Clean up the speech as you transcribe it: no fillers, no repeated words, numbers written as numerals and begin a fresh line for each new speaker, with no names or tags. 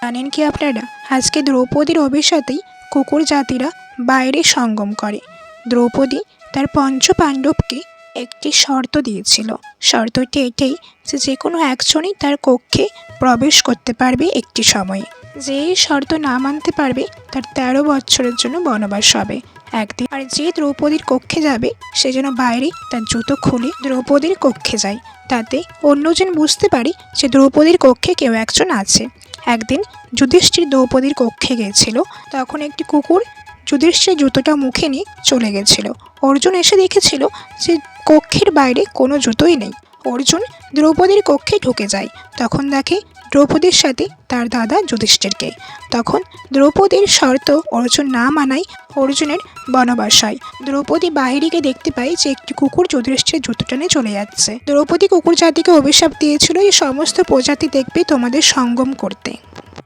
জানেন কি আপনারা, আজকে দ্রৌপদীর অভিশাপেই কুকুর জাতিরা বাইরে সঙ্গম করে। দ্রৌপদী তার পঞ্চপাণ্ডবকে একটি শর্ত দিয়েছিল। শর্তটি এটাই যে যে কোনো একজনই তার কক্ষে প্রবেশ করতে পারবে একটি সময়ে। যে এই শর্ত না মানতে পারবে তার 13 বছরের জন্য বনবাস হবে একদিন। আর যে দ্রৌপদীর কক্ষে যাবে সে যেন বাইরে তার জুতো খুলে দ্রৌপদীর কক্ষে যায়, তাতে অন্যজন বুঝতে পারে যে দ্রৌপদীর কক্ষে কেউ একজন আছে। একদিন যুধিষ্ঠির দ্রৌপদীর কক্ষে গিয়েছিল, তখন একটি কুকুর যুধিষ্ঠির জুতোটা মুখে নিয়ে চলে গেছিল। অর্জুন এসে দেখেছিল যে কক্ষের বাইরে কোনো জুতোই নেই। অর্জুন দ্রৌপদীর কক্ষে ঢুকে যায়, তখন দেখে দ্রৌপদীর সাথে তার দাদা যুধিষ্ঠিরকে। তখন দ্রৌপদীর শর্ত অর্জুন না মানায় অর্জুনের বনবাস হয়। দ্রৌপদী বাইরে গিয়ে দেখতে পায় যে একটি কুকুর যুধিষ্ঠিরের জুতো টেনে চলে যাচ্ছে। দ্রৌপদী কুকুর জাতিকে অভিশাপ দিয়েছিল, এই সমস্ত প্রজাতি দেখবে তোমাদের সঙ্গম করতে।